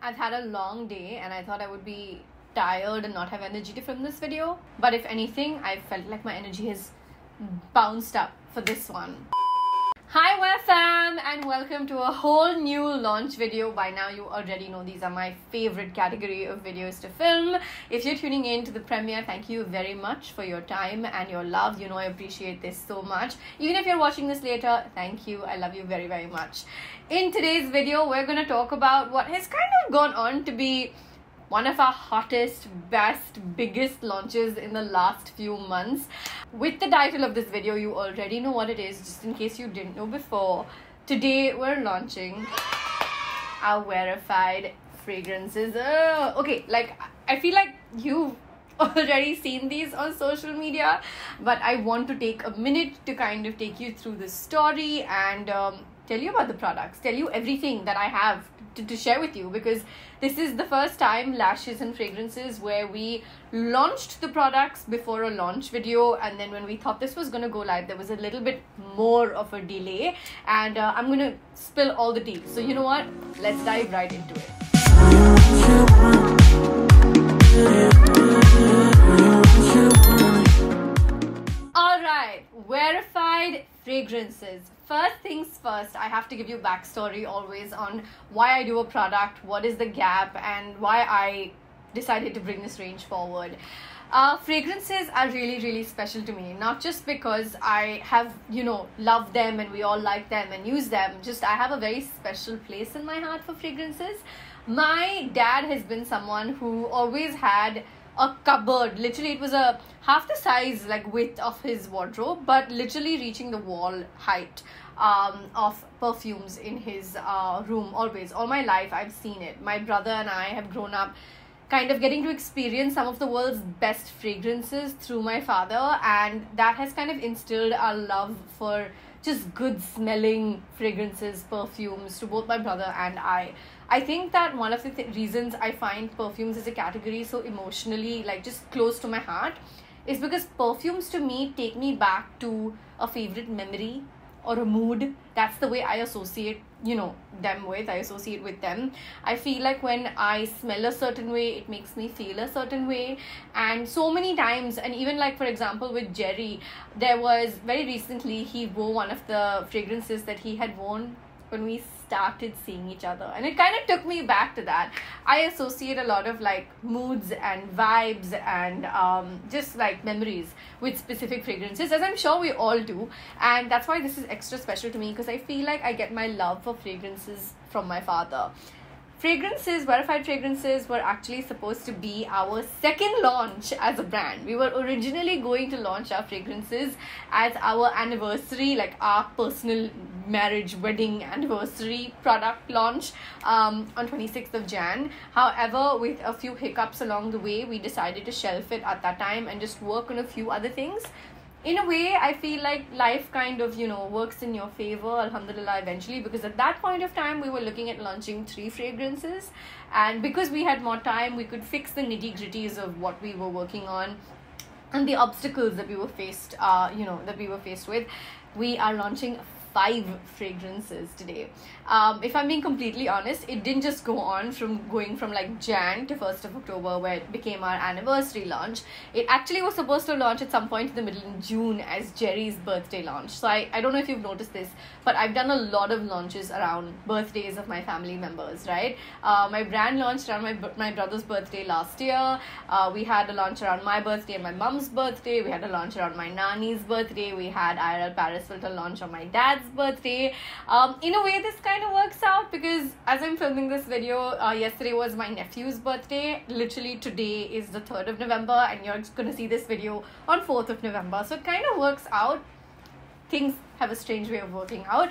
I've had a long day and I thought I would be tired and not have energy to film this video. But if anything, I felt like my energy has bounced up for this one. Hi Wear fam, and welcome to a whole new launch video. By now you already know these are my favorite category of videos to film. If you're tuning in to the premiere, thank you very much for your time and your love. You know I appreciate this so much. Even if you're watching this later, thank you. I love you very, very much. In today's video, we're going to talk about what has kind of gone on to be one of our hottest, best, biggest launches in the last few months. With the title of this video, you already know what it is, just in case you didn't know before. Today, we're launching our Wearified fragrances. Okay, like, I feel like you've already seen these on social media, but I want to take a minute to kind of take you through the story and tell you about the products, tell you everything that I have to share with you, because this is the first time Lashes and Fragrances where we launched the products before a launch video, and then when we thought this was going to go live, there was a little bit more of a delay, and I'm going to spill all the tea. So you know what? Let's dive right into it. Alright, Wearified fragrances. First things first, I have to give you backstory always on why I do a product, what is the gap, and why I decided to bring this range forward. Fragrances are really, really special to me, not just because I have, loved them and we all like them and use them, just I have a very special place in my heart for fragrances. My dad has been someone who always had a cupboard. Literally, it was a half the size, like width of his wardrobe, but literally reaching the wall height of perfumes in his room. Always, all my life, I've seen it. My brother and I have grown up kind of getting to experience some of the world's best fragrances through my father, and that has kind of instilled our love for just good smelling fragrances, perfumes to both my brother and I. I think that one of the reasons I find perfumes as a category so emotionally just close to my heart is because perfumes to me take me back to a favorite memory or a mood. That's the way I associate, them with. I associate with them. I feel like when I smell a certain way, it makes me feel a certain way. And so many times, and even for example, with Jerry, there was very recently, he wore one of the fragrances that he had worn when we started seeing each other, and it kind of took me back to that. I associate a lot of moods and vibes and just memories with specific fragrances, as I'm sure we all do, and that's why this is extra special to me, because I feel like I get my love for fragrances from my father. Fragrances, Wearified fragrances, were actually supposed to be our second launch as a brand. We were originally going to launch our fragrances as our anniversary, our personal marriage, wedding anniversary product launch on 26th of Jan. However, with a few hiccups along the way, we decided to shelf it at that time and just work on a few other things. In a way, I feel like life kind of, works in your favor, alhamdulillah, eventually, because at that point of time, we were looking at launching 3 fragrances. And because we had more time, we could fix the nitty-gritties of what we were working on and the obstacles that we were faced, with. We are launching 5 fragrances today. If I'm being completely honest, it didn't just go on from going from Jan to 1st of October, where it became our anniversary launch. It actually was supposed to launch at some point in the middle of June as Jerry's birthday launch. So I don't know if you've noticed this, but I've done a lot of launches around birthdays of my family members, right? My brand launched around my brother's birthday last year. We had a launch around my birthday and my mom's birthday. We had a launch around my nanny's birthday. We had IRL Paris Filter launch on my dad's birthday. In a way, this kind of works out because as I'm filming this video, yesterday was my nephew's birthday. Literally today is the 3rd of November, and you're going to see this video on 4th of November. So it kind of works out. Things have a strange way of working out,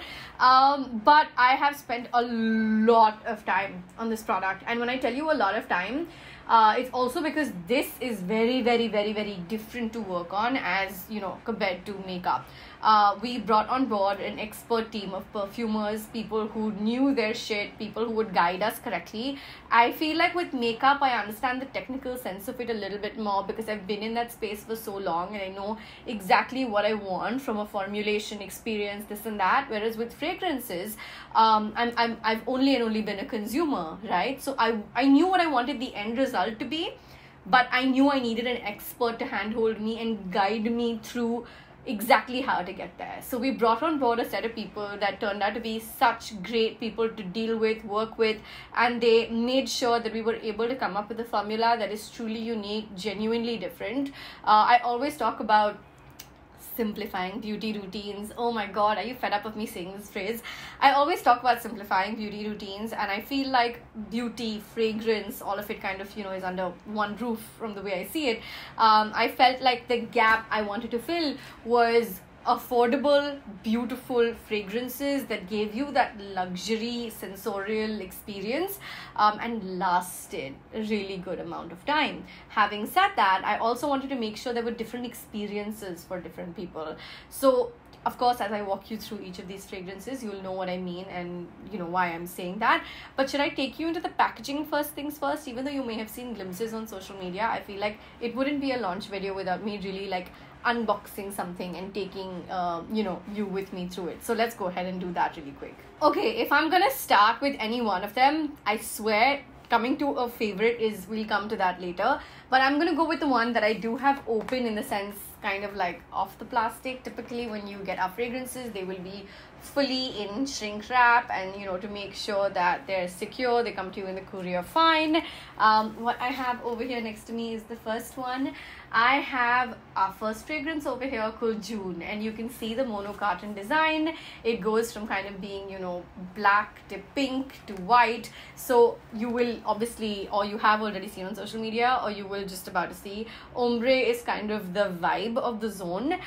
but I have spent a lot of time on this product, and when I tell you a lot of time, it's also because this is very, very, very, very different to work on as compared to makeup. We brought on board an expert team of perfumers, people who knew their shit, people who would guide us correctly. I feel like with makeup, I understand the technical sense of it a little bit more because I've been in that space for so long and I know exactly what I want from a formulation experience, this and that. Whereas with fragrances, I've only been a consumer, right? So I knew what I wanted the end result to be, but I knew I needed an expert to handhold me and guide me through exactly how to get there. So we brought on board a set of people that turned out to be such great people to deal with, work with, and they made sure that we were able to come up with a formula that is truly unique, genuinely different. I always talk about simplifying beauty routines. Oh my god, are you fed up of me saying this phrase? I always talk about simplifying beauty routines, and I feel like beauty, fragrance, all of it kind of, you know, is under one roof from the way I see it. I felt like the gap I wanted to fill was affordable, beautiful fragrances that gave you that luxury sensorial experience, and lasted a really good amount of time. Having said that, I also wanted to make sure there were different experiences for different people. So of course, as I walk you through each of these fragrances, you'll know what I mean and you know why I'm saying that. But should I take you into the packaging first things first? Even though you may have seen glimpses on social media, I feel like it wouldn't be a launch video without me really like unboxing something and taking you with me through it. So let's go ahead and do that really quick. Okay, if I'm gonna start with any one of them, I swear coming to a favorite is, we'll come to that later, but I'm gonna go with the one that I do have open, in the sense kind of like off the plastic. Typically when you get our fragrances, they will be fully in shrink wrap, and you know, to make sure that they're secure, they come to you in the courier fine. What I have over here next to me is the first one. I have our first fragrance over here called June, and you can see the mono carton design. It goes from kind of being, you know, black to pink to white. So you will obviously, or you have already seen on social media, or you will just about to see, ombre is kind of the vibe of the zone.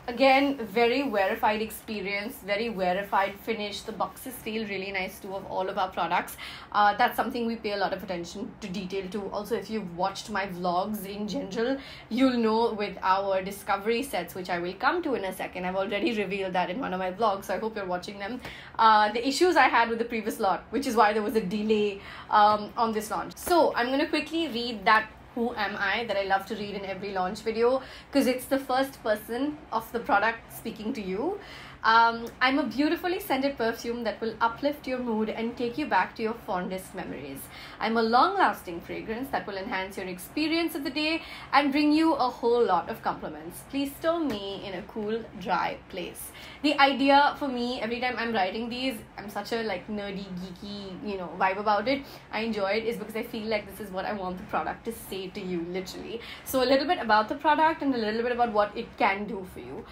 Again, very Wearified experience, very Wearified finish. The boxes feel really nice too of all of our products. That's something we pay a lot of attention to detail to. Also, if you've watched my vlogs in general, you'll know with our discovery sets, which I will come to in a second. I've already revealed that in one of my vlogs, so I hope you're watching them. The issues I had with the previous lot, which is why there was a delay on this launch. So I'm going to quickly read that who am I that I love to read in every launch video, because it's the first person of the product speaking to you. I'm a beautifully scented perfume that will uplift your mood and take you back to your fondest memories. I'm a long-lasting fragrance that will enhance your experience of the day and bring you a whole lot of compliments. Please store me in a cool, dry place. The idea for me, every time I'm writing these, I'm such a like nerdy, geeky, you know, vibe about it. I enjoy it is because I feel like this is what I want the product to say to you, literally. So a little bit about the product and a little bit about what it can do for you.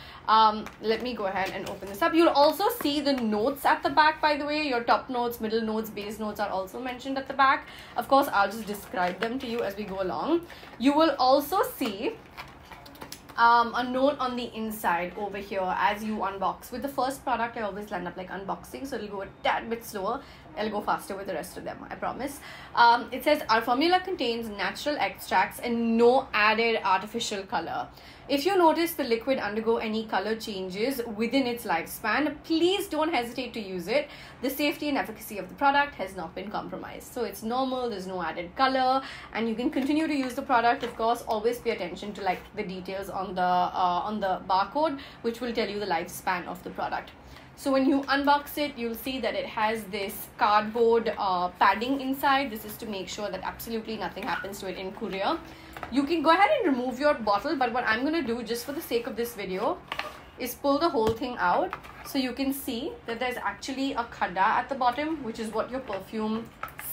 Let me go ahead and open this up. You'll also see the notes at the back, by the way. Your top notes, middle notes, base notes are also mentioned at the back. Of course, I'll just describe them to you as we go along. You will also see a note on the inside over here as you unbox. With the first product, I always end up like unboxing, so it'll go a tad bit slower. I'll go faster with the rest of them, I promise. It says our formula contains natural extracts and no added artificial color. If you notice the liquid undergo any color changes within its lifespan, please don't hesitate to use it. The safety and efficacy of the product has not been compromised. So it's normal, there's no added color, and you can continue to use the product. Of course, always pay attention to like the details on the barcode, which will tell you the lifespan of the product. So when you unbox it, you'll see that it has this cardboard padding inside. This is to make sure that absolutely nothing happens to it in courier. You can go ahead and remove your bottle, but what I'm going to do just for the sake of this video is pull the whole thing out, so you can see that there's actually a khadda at the bottom, which is what your perfume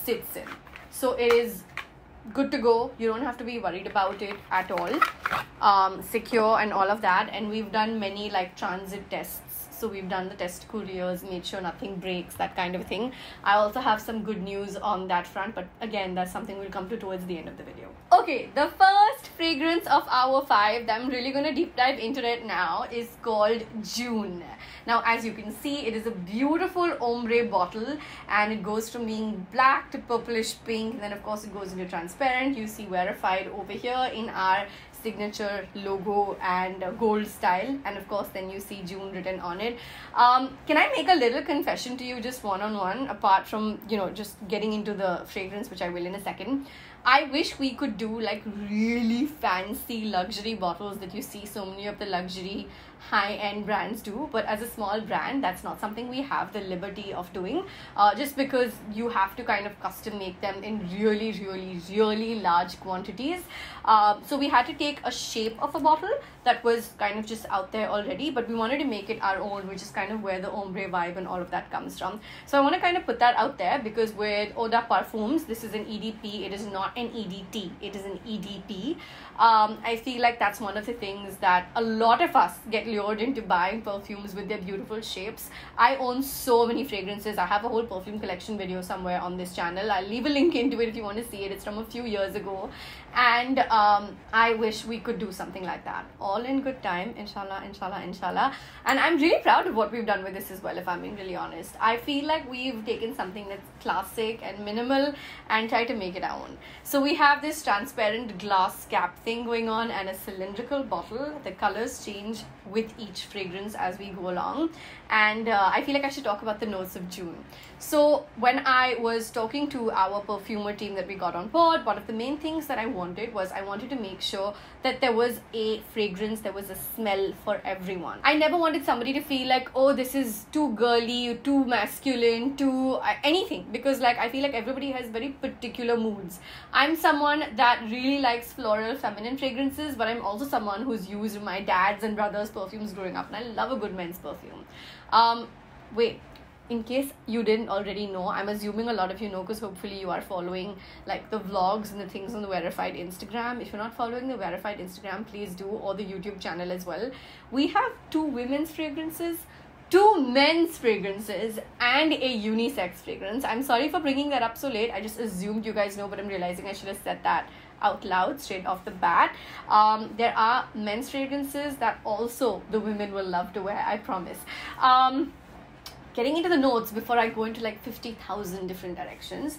sits in. So it is good to go. You don't have to be worried about it at all. Secure and all of that. And we've done many like transit tests. So we've done the test couriers, made sure nothing breaks, that kind of thing. I also have some good news on that front, but again, that's something we'll come to towards the end of the video. Okay, the first fragrance of our 5 that I'm really going to deep dive into it now is called June. Now, as you can see, it is a beautiful ombre bottle, and it goes from being black to purplish pink, and then of course it goes into transparent. You see Wearified over here in our signature logo and gold style, and of course then you see June written on it. Can I make a little confession to you, just one-on-one, apart from, you know, just getting into the fragrance, which I will in a second? I wish we could do like really fancy luxury bottles that you see so many of the luxury high-end brands do, but as a small brand, that's not something we have the liberty of doing, just because you have to kind of custom make them in really, really, really large quantities. So we had to take a shape of a bottle that was kind of just out there already, but we wanted to make it our own, which is kind of where the ombre vibe and all of that comes from. So I want to kind of put that out there, because with Perfumes, this is an EDP, it is not an EDT, it is an EDP. I feel like that's one of the things that a lot of us get lured into buying perfumes with their beautiful shapes. I own so many fragrances. I have a whole perfume collection video somewhere on this channel. I'll leave a link into it if you want to see it. It's from a few years ago, and I wish we could do something like that. All in good time, inshallah, inshallah, inshallah. And I'm really proud of what we've done with this as well, if I'm being really honest. I feel like we've taken something that's classic and minimal and tried to make it our own. So we have this transparent glass cap thing going on and a cylindrical bottle. The colors change with each fragrance as we go along, and I feel like I should talk about the notes of June. So when I was talking to our perfumer team that we got on board, one of the main things that I wanted to make sure that there was a fragrance, there was a smell for everyone. I never wanted somebody to feel like, oh, this is too girly, too masculine, too anything, because like I feel like everybody has very particular moods. I'm someone that really likes floral feminine fragrances, but I'm also someone who's used my dad's and brother's perfumes growing up, and I love a good men's perfume. Wait, in case you didn't already know, I'm assuming a lot of you know, because hopefully you are following like the vlogs and the things on the Wearified Instagram. If you're not following the Wearified Instagram, please do, or the YouTube channel as well. We have 2 women's fragrances, 2 men's fragrances, and a unisex fragrance. I'm sorry for bringing that up so late. I just assumed you guys know, but I'm realizing I should have said that out loud straight off the bat. There are men's fragrances that also the women will love to wear, I promise. Getting into the notes before I go into like 50,000 different directions.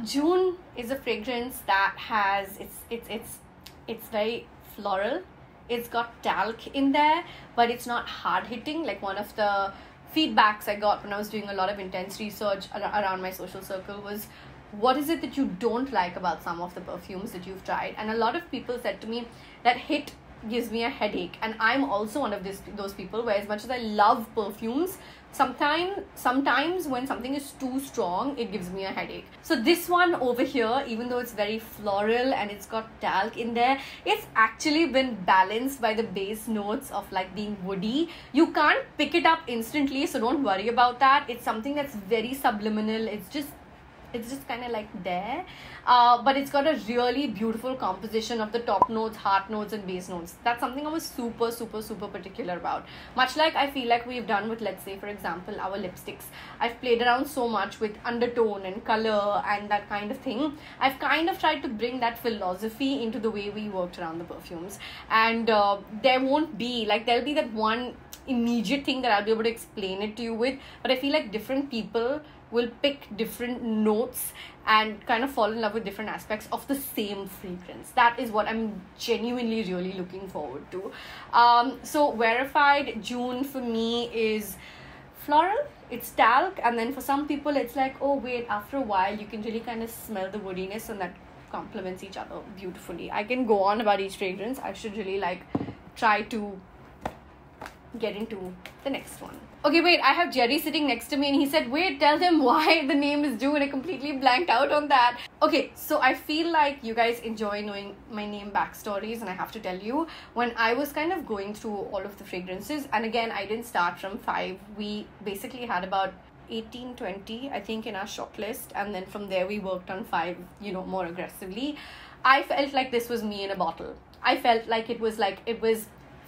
June is a fragrance that has, it's very floral. It's got talc in there, but it's not hard hitting. Like one of the feedbacks I got when I was doing a lot of intense research around my social circle was, what is it that you don't like about some of the perfumes that you've tried? And a lot of people said to me that hit gives me a headache, and I'm also one of those people where, as much as I love perfumes, sometimes when something is too strong, it gives me a headache. So this one over here, even though it's very floral and it's got talc in there, it's actually been balanced by the base notes of like being woody. You can't pick it up instantly, so don't worry about that. It's something that's very subliminal. It's just kind of like there, but it's got a really beautiful composition of the top notes, heart notes, and base notes. That's something I was super particular about, much like I feel like we've done with, let's say for example, our lipsticks. I've played around so much with undertone and color and that kind of thing. I've kind of tried to bring that philosophy into the way we worked around the perfumes, and there won't be like, there'll be that one immediate thing that I'll be able to explain it to you with, but I feel like different people will pick different notes and kind of fall in love with different aspects of the same fragrance. That is what I'm genuinely really looking forward to. So Wearified June for me is floral, it's talc, and then for some people it's like, oh wait, after a while you can really kind of smell the woodiness, and that complements each other beautifully. I can go on about each fragrance. I should really like try to get into the next one. Okay, wait, I have Jerry sitting next to me and he said, wait, tell him why the name is June. I completely blanked out on that. Okay, so I feel like you guys enjoy knowing my name backstories, and I have to tell you, when I was kind of going through all of the fragrances, and again, I didn't start from 5. We basically had about 18, 20, I think, in our short list, and then from there we worked on 5, more aggressively. I felt like this was me in a bottle. I felt like it was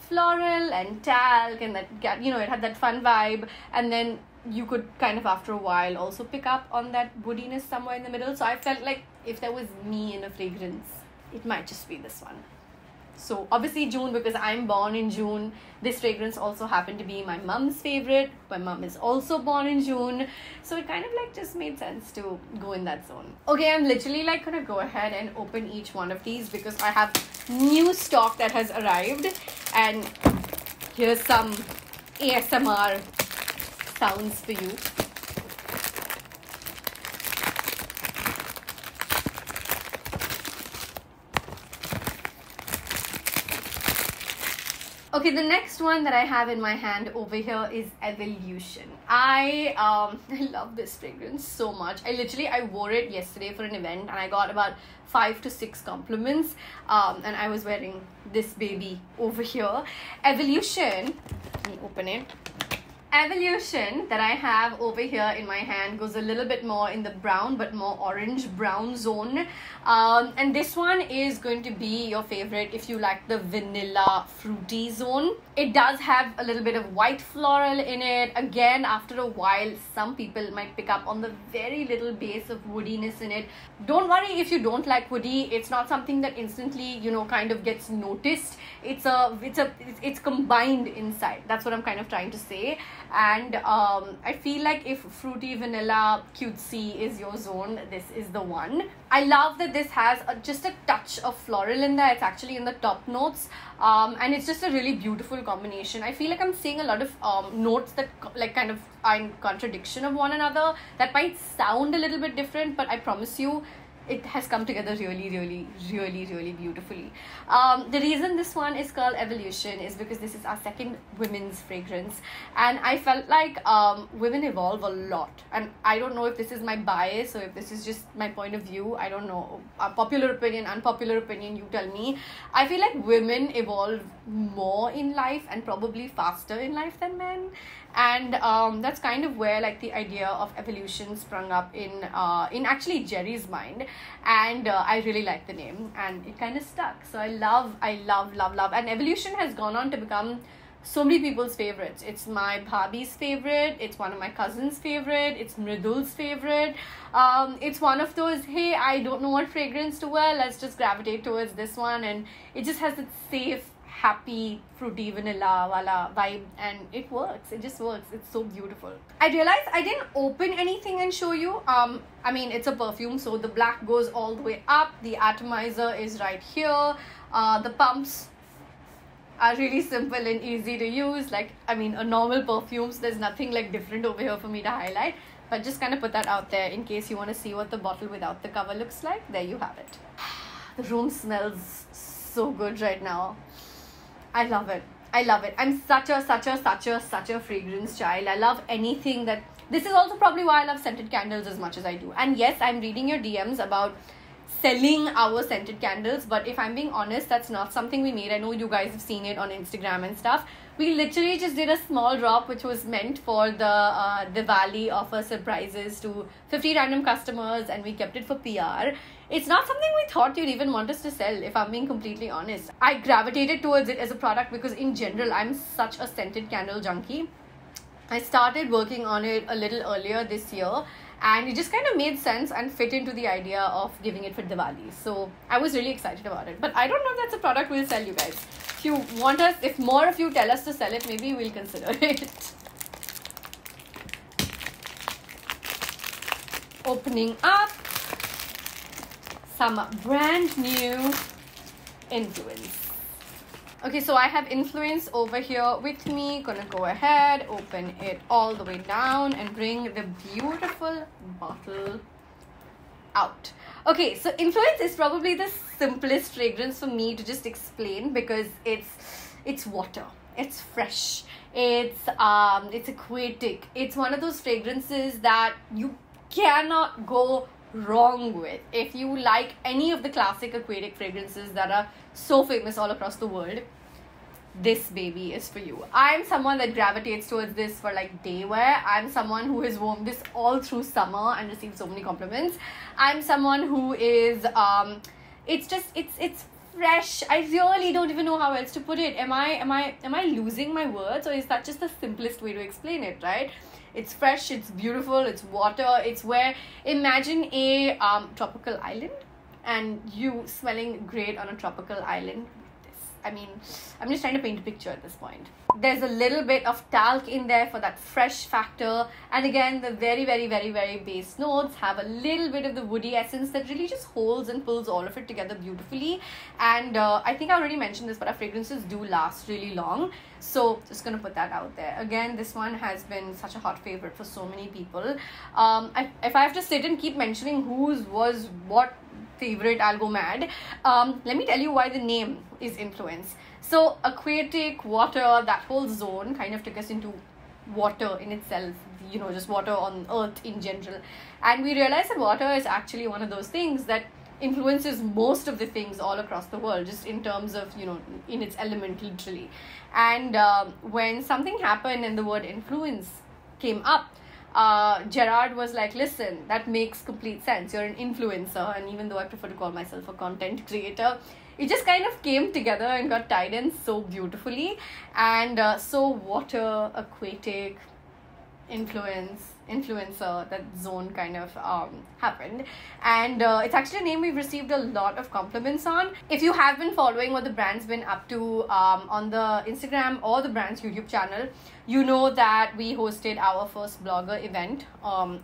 floral and talc, and that, it had that fun vibe, and then you could kind of after a while also pick up on that woodiness somewhere in the middle. So I felt like if there was me in a fragrance, it might just be this one. So obviously June, because I'm born in June. This fragrance also happened to be my mom's favorite. My mom is also born in June, so it kind of like just made sense to go in that zone. Okay, I'm literally like gonna go ahead and open each one of these because I have new stock that has arrived, and here's some ASMR sounds for you. Okay, the next one that I have in my hand over here is Evolution. I love this fragrance so much. I wore it yesterday for an event and I got about 5 to 6 compliments. And I was wearing this baby over here. Evolution, let me open it. Evolution that I have over here in my hand goes a little bit more in the brown but more orange brown zone, and this one is going to be your favorite if you like the vanilla fruity zone. It does have a little bit of white floral in it. Again, after a while some people might pick up on the very little base of woodiness in it. Don't worry if you don't like woody. It's not something that instantly, you know, kind of gets noticed. It's combined inside. That's what I'm kind of trying to say. And I feel like if fruity vanilla cutesy is your zone, this is the one. I love that this has just a touch of floral in there. It's actually in the top notes, and it's just a really beautiful combination. I feel like I'm seeing a lot of notes that like kind of are in contradiction of one another. That might sound a little bit different, but I promise you it has come together really beautifully. The reason this one is called Evolution is because this is our second women's fragrance, and I felt like women evolve a lot, and I don't know if this is my bias or if this is just my point of view. I don't know. Popular opinion, unpopular opinion, you tell me. I feel like women evolve more in life and probably faster in life than men, and that's kind of where like the idea of evolution sprung up in actually Jerry's mind, and I really like the name and it kind of stuck. So I love, and Evolution has gone on to become so many people's favorites. It's my bhabhi's favorite, it's one of my cousin's favorite, it's Mridul's favorite. It's one of those, hey, I don't know what fragrance to wear, let's just gravitate towards this one, and it just has that safe, happy, fruity vanilla wala vibe, and it works. It just works. It's so beautiful. I realized I didn't open anything and show you. I mean, it's a perfume, so the black goes all the way up. The atomizer is right here. The pumps are really simple and easy to use. Like, I mean, a normal perfumes, there's nothing like different over here for me to highlight, but just kind of put that out there in case you want to see what the bottle without the cover looks like. There you have it. The room smells so good right now. I love it. I love it. I'm such a fragrance child. I love anything that... This is also probably why I love scented candles as much as I do. And yes, I'm reading your DMs about selling our scented candles, but if I'm being honest, that's not something we made. I know you guys have seen it on Instagram and stuff. We literally just did a small drop which was meant for the Diwali offer surprises to 50 random customers, and we kept it for PR. It's not something we thought you'd even want us to sell, if I'm being completely honest. I gravitated towards it as a product because in general, I'm such a scented candle junkie. I started working on it a little earlier this year, and it just kind of made sense and fit into the idea of giving it for Diwali. So I was really excited about it. But I don't know if that's a product we'll sell, you guys. If you want us, if more of you tell us to sell it, maybe we'll consider it. Opening up some brand new Influence. Okay, so I have Influence over here with me. Gonna go ahead, open it all the way down and bring the beautiful bottle out. Okay, so Influence is probably the simplest fragrance for me to just explain because it's water, it's fresh, it's aquatic. It's one of those fragrances that you cannot go wrong with. If you like any of the classic aquatic fragrances that are so famous all across the world, this baby is for you. I'm someone that gravitates towards this for like day wear. I'm someone who has worn this all through summer and received so many compliments. I'm someone who is it's fresh. I really don't even know how else to put it. Am I losing my words, or is that just the simplest way to explain it, right? It's fresh, it's beautiful, it's water. It's where, imagine a tropical island and you smelling great on a tropical island. I mean, I'm just trying to paint a picture at this point. There's a little bit of talc in there for that fresh factor. And again, the very base notes have a little bit of the woody essence that really just holds and pulls all of it together beautifully. And I think I already mentioned this, but our fragrances do last really long. So just gonna put that out there. Again, this one has been such a hot favorite for so many people. If I have to sit and keep mentioning whose was what favorite, I'll go mad. Let me tell you why the name is influence. So aquatic, water, that whole zone kind of took us into water in itself, you know, just water on earth in general. And we realized that water is actually one of those things that influences most of the things all across the world, just in terms of, you know, in its element, literally. And when something happened and the word influence came up, Gerard was like, listen, that makes complete sense. You're an influencer. And even though I prefer to call myself a content creator, it just kind of came together and got tied in so beautifully. And so water, aquatic, influencer, that zone kind of happened. And it's actually a name we've received a lot of compliments on. If you have been following what the brand's been up to on the Instagram or the brand's YouTube channel, you know that we hosted our first blogger event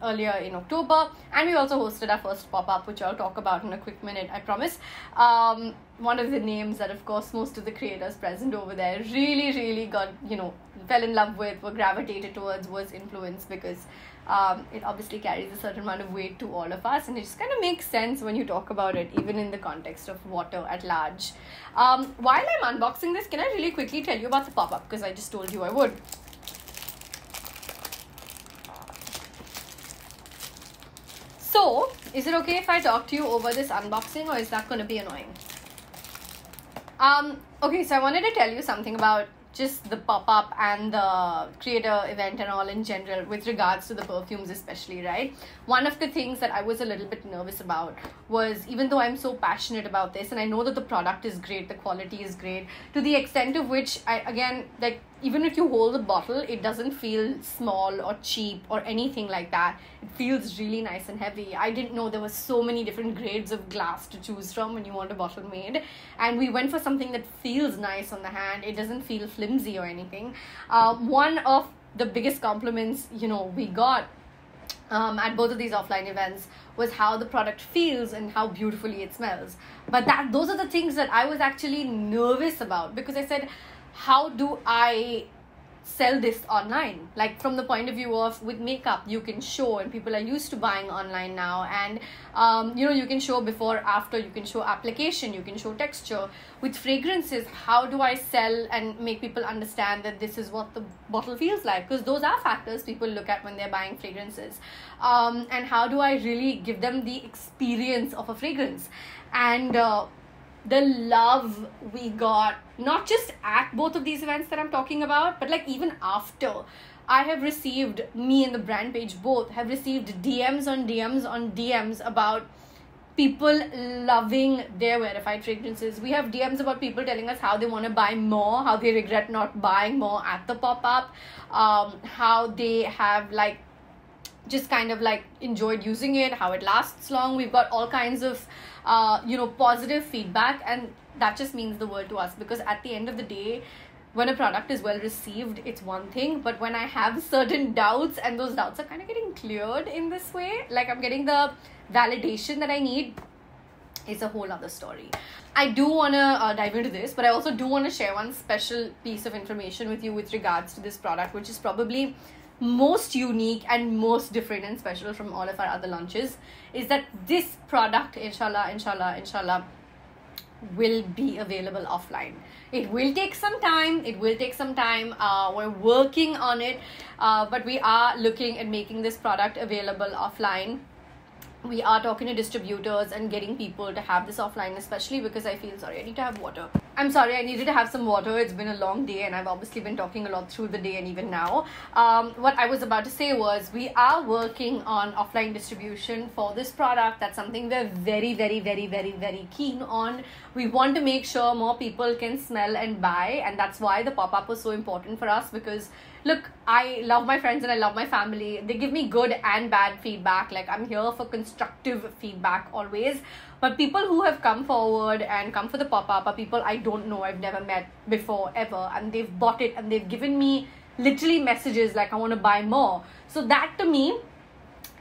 earlier in October, and we also hosted our first pop-up, which I'll talk about in a quick minute, I promise. One of the names that, of course, most of the creators present over there really got, you know, fell in love with, were gravitated towards, was influence, because it obviously carries a certain amount of weight to all of us, and it just kind of makes sense when you talk about it, even in the context of water at large. While I'm unboxing this, can I really quickly tell you about the pop-up, because I just told you I would. So, is it okay if I talk to you over this unboxing, or is that going to be annoying? Okay, so I wanted to tell you something about just the pop-up and the creator event and all in general with regards to the perfumes especially, right? One of the things that I was a little bit nervous about was, even though I'm so passionate about this and I know that the product is great, the quality is great, to the extent of which even if you hold the bottle, it doesn't feel small or cheap or anything like that. It feels really nice and heavy. I didn't know there were so many different grades of glass to choose from when you want a bottle made. And we went for something that feels nice on the hand. It doesn't feel flimsy or anything. One of the biggest compliments, you know, we got at both of these offline events was how the product feels and how beautifully it smells. But those are the things that I was actually nervous about, because I said, how do I sell this online? Like, from the point of view of, with makeup, you can show, and people are used to buying online now, and you know, you can show before, after, you can show application, you can show texture. With fragrances, how do I sell and make people understand that this is what the bottle feels like? Because those are factors people look at when they're buying fragrances. And how do I really give them the experience of a fragrance? And the love we got, not just at both of these events that I'm talking about, but like even after, I have received, me and the brand page both have received DMs on DMs on DMs about people loving their Wearified fragrances. We have DMs about people telling us how they want to buy more, how they regret not buying more at the pop-up, how they have like just kind of like enjoyed using it, how it lasts long. We've got all kinds of you know, positive feedback, and that just means the world to us, because at the end of the day, when a product is well received, it's one thing, but when I have certain doubts and those doubts are kind of getting cleared in this way, like I'm getting the validation that I need, it's a whole other story. I do want to dive into this, but I also do want to share one special piece of information with you with regards to this product, which is probably most unique and most different and special from all of our other launches, is that this product, inshallah, will be available offline. It will take some time. We're working on it, but we are looking at making this product available offline. We are talking to distributors and getting people to have this offline, especially because I feel, sorry, I need to have water. I'm sorry, I needed to have some water. It's been a long day and I've obviously been talking a lot through the day and even now. What I was about to say was, we are working on offline distribution for this product. That's something we're very keen on. We want to make sure more people can smell and buy, and that's why the pop-up was so important for us, because look, I love my friends and I love my family. They give me good and bad feedback. Like, I'm here for constructive feedback always. But people who have come forward and come for the pop-up are people I don't know, I've never met before, ever. And they've bought it and they've given me literally messages like, I want to buy more. So that to me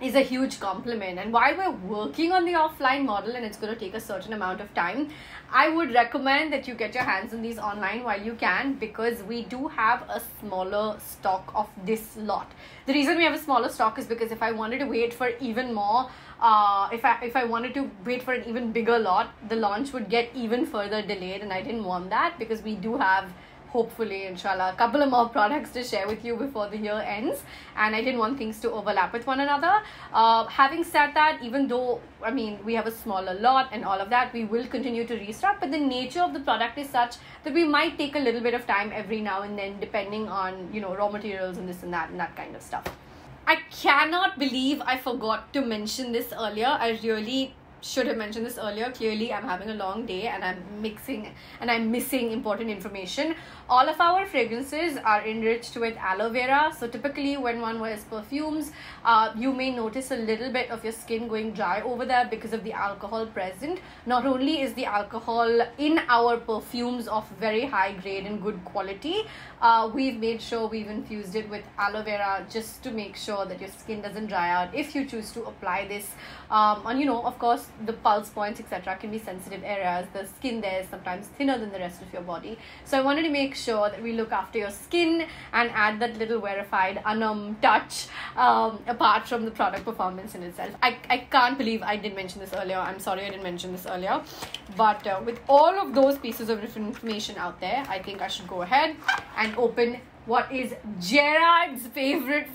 is a huge compliment. And while we're working on the offline model and it's going to take a certain amount of time, I would recommend that you get your hands on these online while you can, because we do have a smaller stock of this lot. The reason we have a smaller stock is because if I wanted to wait for even more, if I wanted to wait for an even bigger lot, the launch would get even further delayed, and I didn't want that because we do have, hopefully, inshallah, a couple of more products to share with you before the year ends, and I didn't want things to overlap with one another. Having said that, even though, I mean, we have a smaller lot and all of that, we will continue to restock, but the nature of the product is such that we might take a little bit of time every now and then, depending on, you know, raw materials and this and that kind of stuff. I cannot believe I forgot to mention this earlier. I really should have mentioned this earlier. Clearly, I'm having a long day and I'm missing important information. All of our fragrances are enriched with aloe vera. So typically when one wears perfumes, you may notice a little bit of your skin going dry over there because of the alcohol present. Not only is the alcohol in our perfumes of very high grade and good quality, we've made sure we've infused it with aloe vera just to make sure that your skin doesn't dry out if you choose to apply this. And you know, of course, the pulse points, etc. can be sensitive areas. The skin there is sometimes thinner than the rest of your body. So I wanted to make sure that we look after your skin and add that little Wearified Aanam touch apart from the product performance in itself. I can't believe I didn't mention this earlier. I'm sorry I didn't mention this earlier. But with all of those pieces of information out there, I think I should go ahead and open what is Gerard's favorite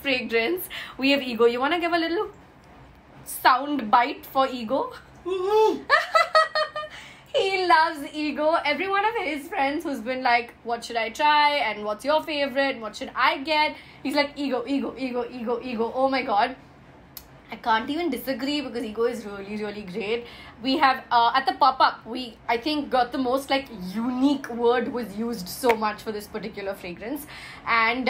fragrance. We have Ego. You want to give a little sound bite for Ego? He loves Ego. Every one of his friends who's been like, what should I try, and what's your favorite, what should I get, he's like, Ego. Oh my god, I can't even disagree because Ego is really great. We have at the pop-up, we I think got the most like unique word was used so much for this particular fragrance, and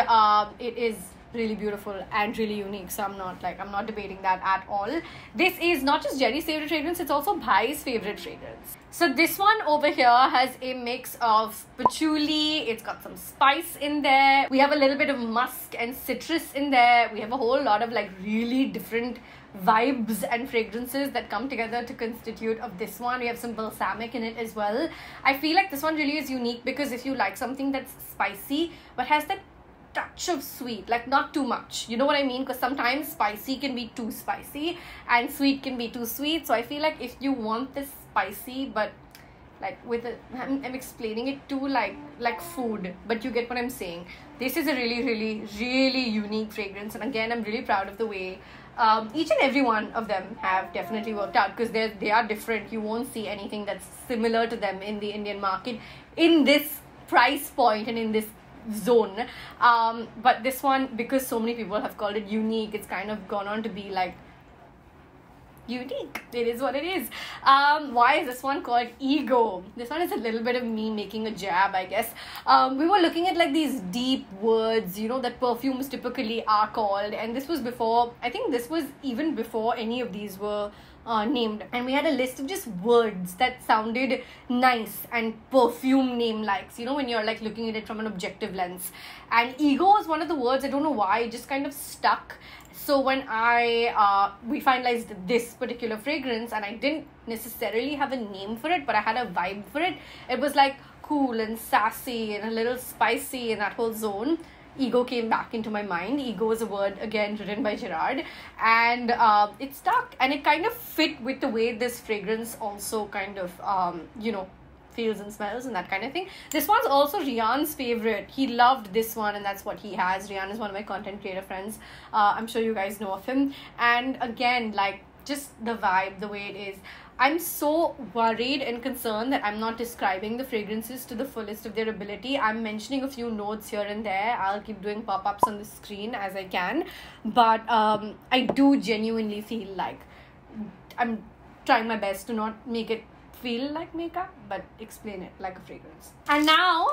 it is really beautiful and really unique. So I'm not debating that at all. This is not just Jerry's favorite fragrance, it's also Bhai's favorite fragrance. So this one over here has a mix of patchouli, it's got some spice in there, we have a little bit of musk and citrus in there, we have a whole lot of like really different vibes and fragrances that come together to constitute of this one. We have some balsamic in it as well. I feel like this one really is unique because if you like something that's spicy but has that touch of sweet, like not too much, you know what I mean, because sometimes spicy can be too spicy and sweet can be too sweet. So I feel like if you want this spicy but like with a, I'm explaining it too like food, but you get what I'm saying. This is a really unique fragrance, and again I'm really proud of the way each and every one of them have definitely worked out, because they are different. You won't see anything that's similar to them in the Indian market in this price point and in this zone, but this one, because so many people have called it unique, it's kind of gone on to be like unique. It is what it is. Why is this one called Ego? This one is a little bit of me making a jab, I guess. We were looking at like these deep words, you know, that perfumes typically are called, and this was before, I think this was even before any of these were named, and we had a list of just words that sounded nice and perfume name likes, you know, when you're like looking at it from an objective lens. And Ego is one of the words, I don't know why, it just kind of stuck. So when we finalized this particular fragrance, and I didn't necessarily have a name for it, but I had a vibe for it. It was like cool and sassy and a little spicy in that whole zone. Ego came back into my mind. Ego is a word again written by Gerard, and it stuck, and it kind of fit with the way this fragrance also kind of you know, feels and smells and that kind of thing. This one's also Rian's favorite. He loved this one, and that's what he has. Rian is one of my content creator friends. I'm sure you guys know of him, and again, like, just the vibe, the way it is. I'm so worried and concerned that I'm not describing the fragrances to the fullest of their ability. I'm mentioning a few notes here and there. I'll keep doing pop-ups on the screen as I can. But I do genuinely feel like I'm trying my best to not make it feel like makeup, but explain it like a fragrance. And now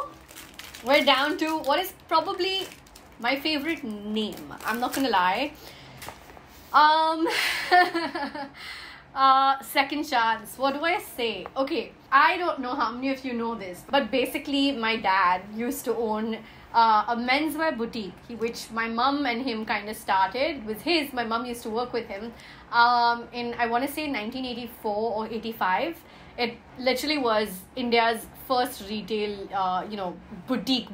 we're down to what is probably my favorite name. I'm not gonna lie. Second chance, what do I say? Okay, I don't know how many of you know this, but basically my dad used to own a menswear boutique, which my mum and him kind of started. With his, my mum used to work with him, in, I want to say, 1984 or 85. It literally was India's first retail, boutique.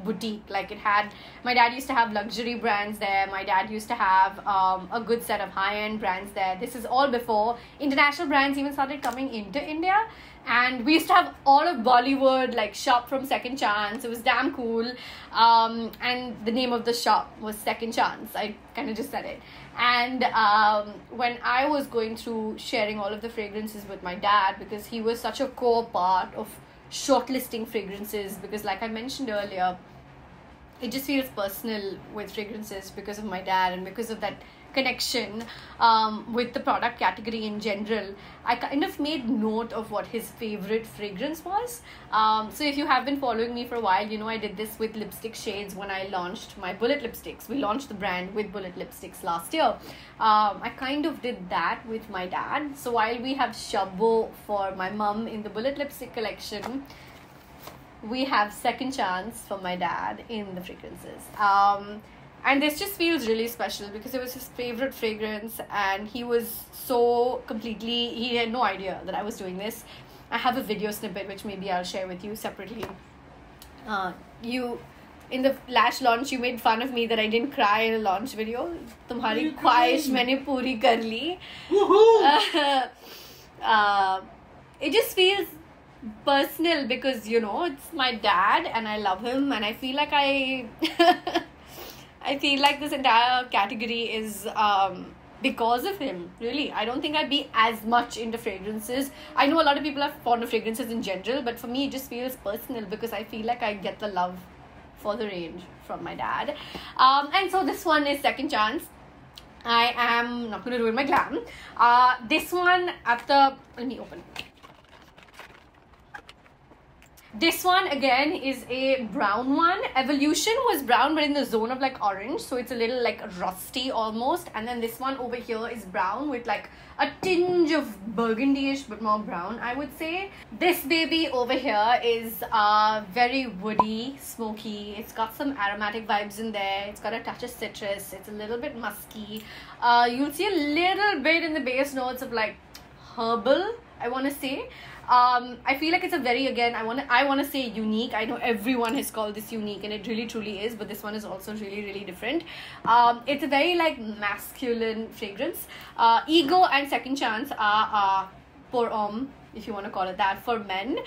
Like, it had, my dad used to have luxury brands there. My dad used to have a good set of high-end brands there. This is all before international brands even started coming into India. And we used to have all of Bollywood, like, shop from Second Chance. It was damn cool. And the name of the shop was Second Chance. I kind of just said it. And when I was going through sharing all of the fragrances with my dad, because he was such a core part of shortlisting fragrances, because like I mentioned earlier, it just feels personal with fragrances because of my dad and because of that connection with the product category in general. I kind of made note of what his favorite fragrance was. So if you have been following me for a while, you know I did this with lipstick shades when I launched my Bullet lipsticks. We launched the brand with Bullet lipsticks last year. I kind of did that with my dad. So while we have Shabbo for my mum in the Bullet lipstick collection, we have Second Chance for my dad in the fragrances. And this just feels really special because it was his favorite fragrance, and he was so completely, he had no idea that I was doing this. I have a video snippet which maybe I'll share with you separately. In the Lash launch, you made fun of me that I didn't cry in a launch video. Tumhari ख्वाहिश मैंने पूरी कर ली. It just feels personal because, you know, it's my dad and I love him, and I feel like I feel like this entire category is because of him, really. I don't think I'd be as much into fragrances. I know a lot of people are fond of fragrances in general, but for me it just feels personal because I feel like I get the love for the range from my dad. And so this one is Second Chance. I am not going to ruin my glam. This one let me open. This one again is a brown one. Evolution was brown but in the zone of like orange, so it's a little like rusty almost. And then this one over here is brown with like a tinge of burgundy-ish but more brown, I would say. This baby over here is very woody, smoky. It's got some aromatic vibes in there. It's got a touch of citrus. It's a little bit musky. You'll see a little bit in the base notes of like herbal, I want to say. I feel like it's a very, again, I want to say unique. I know everyone has called this unique, and it really truly is, but this one is also really different. It's a very like masculine fragrance. Ego and Second Chance are pour homme, if you want to call it that, for men.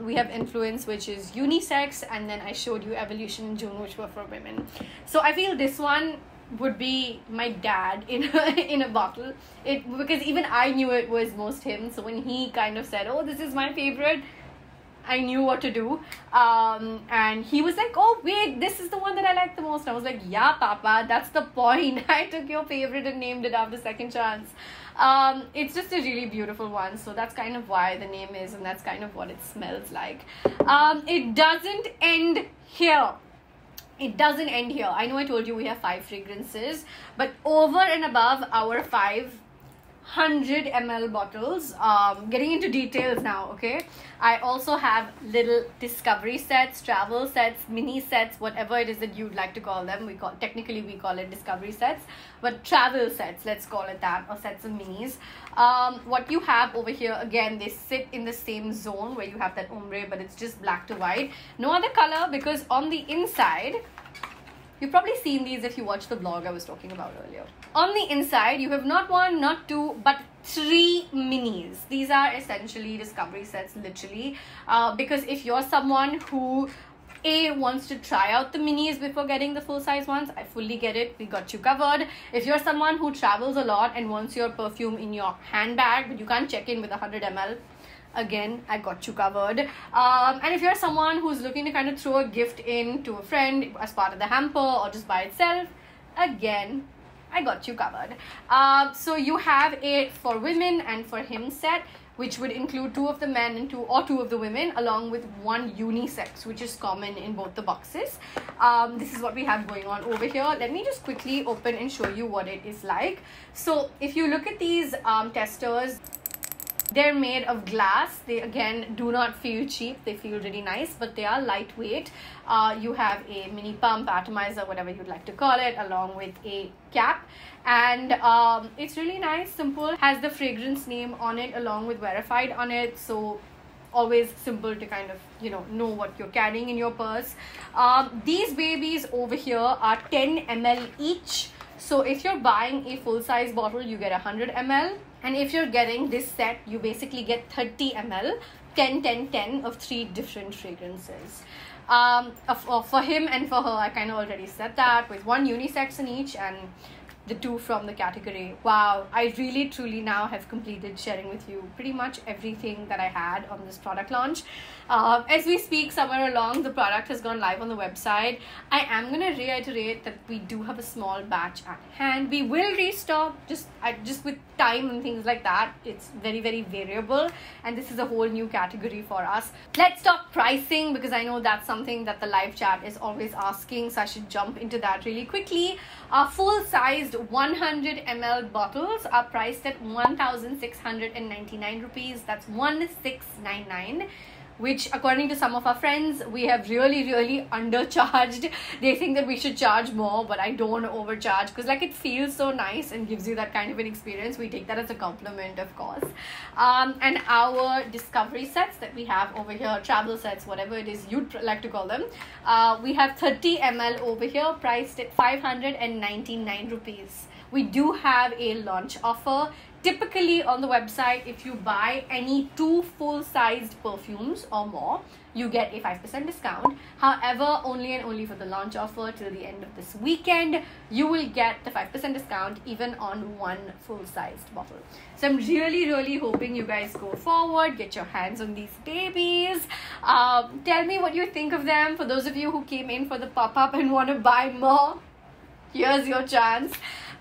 We have Influence, which is unisex, and then I showed you Evolution in June, which were for women. So I feel this one would be my dad in a bottle. Because even I knew it was most him. So when he kind of said, oh, this is my favorite, I knew what to do. And he was like, oh wait, this is the one that I like the most. I was like, yeah, Papa, that's the point. I took your favorite and named it after Second Chance. It's just a really beautiful one, so that's kind of why the name is, and that's kind of what it smells like. It doesn't end here. It doesn't end here. I know I told you we have 5 fragrances, but over and above our 500 ml bottles, getting into details now, okay? I also have little discovery sets, travel sets, mini sets, whatever it is that you'd like to call them. Technically we call it discovery sets, but travel sets, let's call it that, or sets of minis. What you have over here, again, they sit in the same zone where you have that ombre, but it's just black to white. No other color, because on the inside, you've probably seen these if you watched the vlog I was talking about earlier. On the inside, you have not 1, not 2, but 3 minis. These are essentially discovery sets, literally. Because if you're someone who wants to try out the minis before getting the full-size ones, I fully get it. We got you covered. If you're someone who travels a lot and wants your perfume in your handbag, but you can't check in with 100 ml, again, I got you covered. And if you're someone who's looking to kind of throw a gift in to a friend as part of the hamper or just by itself, again, I got you covered. So you have a for women and for him set, which would include 2 of the men and 2 of the women, along with 1 unisex, which is common in both the boxes. This is what we have going on over here. Let me just quickly open and show you what it is like. So if you look at these testers, They're made of glass. They again do not feel cheap. They feel really nice, but they are lightweight. You have a mini pump, atomizer, whatever you'd like to call it, along with a cap. And it's really nice, simple, has the fragrance name on it along with Wearified on it. So always simple to kind of, you know what you're carrying in your purse. These babies over here are 10 ml each. So if you're buying a full-size bottle, you get 100 ml. And if you're getting this set, you basically get 30 ml, 10, 10, 10 of 3 different fragrances. For him and for her, I kind of already said that, with 1 unisex in each and the 2 from the category. Wow, I really truly now have completed sharing with you pretty much everything that I had on this product launch. As we speak, somewhere along, the product has gone live on the website. I am going to reiterate that we do have a small batch at hand. We will restock, just with time and things like that. It's very, very variable, and this is a whole new category for us. Let's talk pricing, because I know that's something that the live chat is always asking, so I should jump into that really quickly. Full-sized 100 ml bottles are priced at 1,699 rupees. That's 1,699. Which, according to some of our friends, we have really undercharged. They think that we should charge more, but I don't want to overcharge, because like it feels so nice and gives you that kind of an experience. We take that as a compliment, of course. And our discovery sets that we have over here, travel sets, whatever it is you'd like to call them, we have 30 ml over here, priced at 599 rupees. We do have a launch offer. Typically on the website, if you buy any 2 full-sized perfumes or more, you get a 5% discount. However, only and only for the launch offer till the end of this weekend, you will get the 5% discount even on 1 full-sized bottle. So I'm really hoping you guys go forward, get your hands on these babies. Tell me what you think of them. For those of you who came in for the pop-up and want to buy more, here's your chance.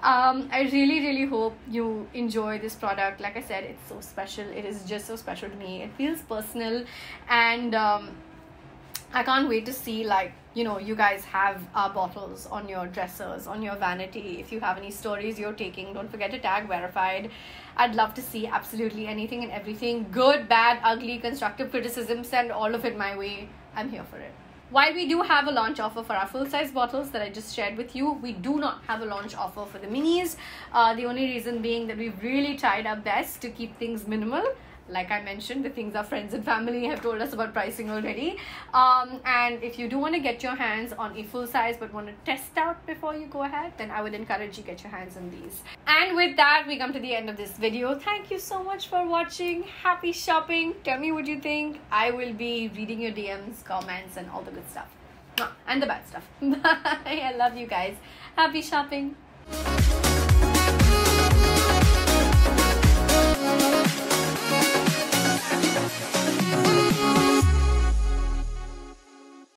I really hope you enjoy this product. Like I said, it's so special. It is just so special to me. It feels personal, and I can't wait to see, like, you guys have our bottles on your dressers, on your vanity. If you have any stories you're taking, don't forget to tag Wearified. I'd love to see absolutely anything and everything, good, bad, ugly, constructive criticism. Send all of it my way. I'm here for it. While we do have a launch offer for our full-size bottles that I just shared with you, we do not have a launch offer for the minis. The only reason being that we've really tried our best to keep things minimal. Like I mentioned, the things our friends and family have told us about pricing already. And if you do want to get your hands on a full size but want to test out before you go ahead, then I would encourage you to get your hands on these. And with that, we come to the end of this video. Thank you so much for watching. Happy shopping. Tell me what you think. I will be reading your DMs, comments, and all the good stuff. And the bad stuff. Bye. I love you guys. Happy shopping.